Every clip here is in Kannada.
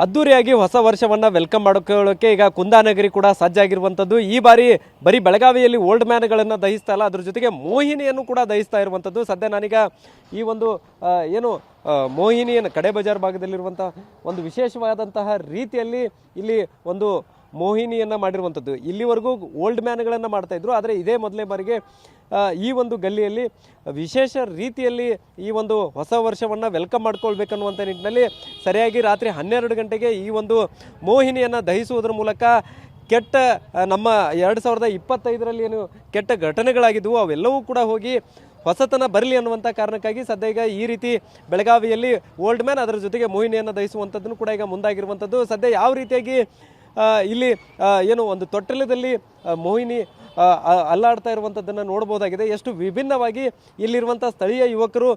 ಅದ್ದೂರಿಯಾಗಿ ಹೊಸ ವರ್ಷವನ್ನು ವೆಲ್ಕಮ್ ಮಾಡ್ಕೊಳ್ಳೋಕ್ಕೆ ಈಗ ಕುಂದಾನಗರಿ ಕೂಡ ಸಜ್ಜಾಗಿರುವಂಥದ್ದು. ಈ ಬಾರಿ ಬರೀ ಬೆಳಗಾವಿಯಲ್ಲಿ ಓಲ್ಡ್ ಮ್ಯಾನ್ಗಳನ್ನು ದಹಿಸ್ತಾ ಇಲ್ಲ, ಅದ್ರ ಜೊತೆಗೆ ಮೋಹಿನಿಯನ್ನು ಕೂಡ ದಹಿಸ್ತಾ ಇರುವಂಥದ್ದು. ಸದ್ಯ ನಾನೀಗ ಈ ಒಂದು ಮೋಹಿನಿಯನ್ನು ಕಡೆ ಬಜಾರ್ ಭಾಗದಲ್ಲಿರುವಂಥ ಒಂದು ವಿಶೇಷವಾದಂತಹ ರೀತಿಯಲ್ಲಿ ಇಲ್ಲಿ ಒಂದು ಮೋಹಿನಿಯನ್ನು ಮಾಡಿರುವಂಥದ್ದು. ಇಲ್ಲಿವರೆಗೂ ಓಲ್ಡ್ ಮ್ಯಾನ್ಗಳನ್ನು ಮಾಡ್ತಾಯಿದ್ರು, ಆದರೆ ಇದೇ ಮೊದಲೇ ಬಾರಿಗೆ ಈ ಒಂದು ಗಲ್ಲಿಯಲ್ಲಿ ವಿಶೇಷ ರೀತಿಯಲ್ಲಿ ಈ ಒಂದು ಹೊಸ ವರ್ಷವನ್ನು ವೆಲ್ಕಮ್ ಮಾಡ್ಕೊಳ್ಬೇಕನ್ನುವಂಥ ನಿಟ್ಟಿನಲ್ಲಿ ಸರಿಯಾಗಿ ರಾತ್ರಿ 12 ಗಂಟೆಗೆ ಈ ಒಂದು ಮೋಹಿನಿಯನ್ನು ದಹಿಸುವುದರ ಮೂಲಕ ಕೆಟ್ಟ ನಮ್ಮ 2025ರಲ್ಲಿ ಏನು ಕೆಟ್ಟ ಘಟನೆಗಳಾಗಿದ್ದವು ಅವೆಲ್ಲವೂ ಕೂಡ ಹೋಗಿ ಹೊಸತನ ಬರಲಿ ಅನ್ನುವಂಥ ಕಾರಣಕ್ಕಾಗಿ ಸದ್ಯ ಈಗ ಈ ರೀತಿ ಬೆಳಗಾವಿಯಲ್ಲಿ ಓಲ್ಡ್ ಮ್ಯಾನ್ ಅದರ ಜೊತೆಗೆ ಮೋಹಿನಿಯನ್ನು ದಹಿಸುವಂಥದ್ದನ್ನು ಕೂಡ ಈಗ ಮುಂದಾಗಿರುವಂಥದ್ದು. ಸದ್ಯ ಯಾವ ರೀತಿಯಾಗಿ ಇಲ್ಲಿ ಏನು ಒಂದು ತೊಟ್ಟಿಲದಲ್ಲಿ ಮೋಹಿನಿ ಅಲ್ಲಾಡ್ತಾ ಇರುವಂಥದ್ದನ್ನು ನೋಡ್ಬೋದಾಗಿದೆ. ಎಷ್ಟು ವಿಭಿನ್ನವಾಗಿ ಇಲ್ಲಿರುವಂಥ ಸ್ಥಳೀಯ ಯುವಕರು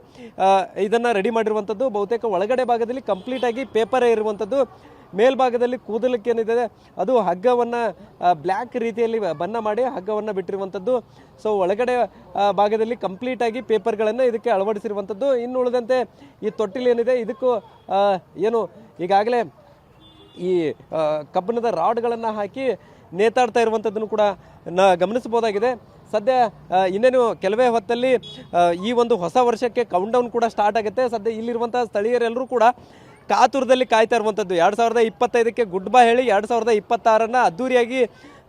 ಇದನ್ನು ರೆಡಿ ಮಾಡಿರುವಂಥದ್ದು. ಬಹುತೇಕ ಒಳಗಡೆ ಭಾಗದಲ್ಲಿ ಕಂಪ್ಲೀಟಾಗಿ ಪೇಪರೇ ಇರುವಂಥದ್ದು. ಮೇಲ್ಭಾಗದಲ್ಲಿ ಕೂದಲಕ್ಕೆ ಏನಿದೆ ಅದು ಹಗ್ಗವನ್ನು ಬ್ಲ್ಯಾಕ್ ರೀತಿಯಲ್ಲಿ ಬಣ್ಣ ಮಾಡಿ ಹಗ್ಗವನ್ನು ಬಿಟ್ಟಿರುವಂಥದ್ದು. ಸೊ ಒಳಗಡೆ ಭಾಗದಲ್ಲಿ ಕಂಪ್ಲೀಟಾಗಿ ಪೇಪರ್ಗಳನ್ನು ಇದಕ್ಕೆ ಅಳವಡಿಸಿರುವಂಥದ್ದು. ಇನ್ನು ಉಳಿದಂತೆ ಈ ತೊಟ್ಟಿಲು ಏನಿದೆ ಇದಕ್ಕೂ ಏನು ಈಗಾಗಲೇ ಈ ಕಬ್ಬಿಣದ ರಾಡ್ಗಳನ್ನು ಹಾಕಿ ನೇತಾಡ್ತಾ ಇರುವಂಥದ್ದನ್ನು ಕೂಡ ಗಮನಿಸಬಹುದಾಗಿದೆ. ಸದ್ಯ ಇನ್ನೇನು ಕೆಲವೇ ಹೊತ್ತಲ್ಲಿ ಈ ಒಂದು ಹೊಸ ವರ್ಷಕ್ಕೆ ಕೌಂಟ್ಡೌನ್ ಕೂಡ ಸ್ಟಾರ್ಟ್ ಆಗುತ್ತೆ. ಸದ್ಯ ಇಲ್ಲಿರುವಂಥ ಸ್ಥಳೀಯರೆಲ್ಲರೂ ಕೂಡ ಕಾತುರದಲ್ಲಿ ಕಾಯ್ತಾ ಇರುವಂಥದ್ದು. 2025ಕ್ಕೆ ಗುಡ್ ಬೈ ಹೇಳಿ 2026 ಅದ್ದೂರಿಯಾಗಿ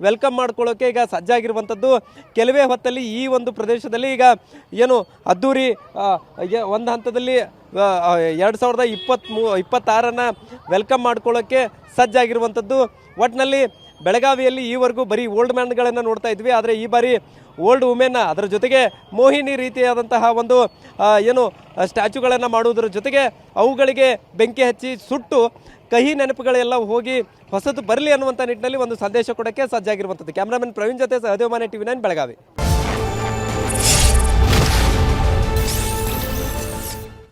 ವೆಲ್ಕಮ್ ಮಾಡ್ಕೊಳ್ಳೋಕೆ ಈಗ ಸಜ್ಜಾಗಿರುವಂಥದ್ದು. ಕೆಲವೇ ಹೊತ್ತಲ್ಲಿ ಈ ಒಂದು ಪ್ರದೇಶದಲ್ಲಿ ಈಗ ಏನು ಅದ್ದೂರಿ ಒಂದು ಹಂತದಲ್ಲಿ 2026 ವೆಲ್ಕಮ್ ಮಾಡ್ಕೊಳ್ಳೋಕ್ಕೆ ಸಜ್ಜಾಗಿರುವಂಥದ್ದು. ಒಟ್ಟಿನಲ್ಲಿ ಬೆಳಗಾವಿಯಲ್ಲಿ ಈವರೆಗೂ ಬರೀ ಓಲ್ಡ್ ಮ್ಯಾನ್ಗಳನ್ನು ನೋಡ್ತಾ ಇದ್ವಿ, ಆದರೆ ಈ ಬಾರಿ ಓಲ್ಡ್ ವುಮೆನ್ ಅದರ ಜೊತೆಗೆ ಮೋಹಿನಿ ರೀತಿಯಾದಂತಹ ಒಂದು ಏನು ಸ್ಟ್ಯಾಚ್ಯುಗಳನ್ನು ಮಾಡುವುದರ ಜೊತೆಗೆ ಅವುಗಳಿಗೆ ಬೆಂಕಿ ಹಚ್ಚಿ ಸುಟ್ಟು ಕಹಿ ನೆನಪುಗಳೆಲ್ಲ ಹೋಗಿ ಹೊಸದು ಬರಲಿ ಅನ್ನುವಂಥ ನಿಟ್ಟಿನಲ್ಲಿ ಒಂದು ಸಂದೇಶ ಕೊಡೋಕ್ಕೆ ಸಜ್ಜಾಗಿರುವಂಥದ್ದು. ಕ್ಯಾಮ್ರಾಮನ್ ಪ್ರವೀಣ್ ಜೊತೆ ಸಹದೇವ್ ಮಾನೆ TV9 ಬೆಳಗಾವಿ.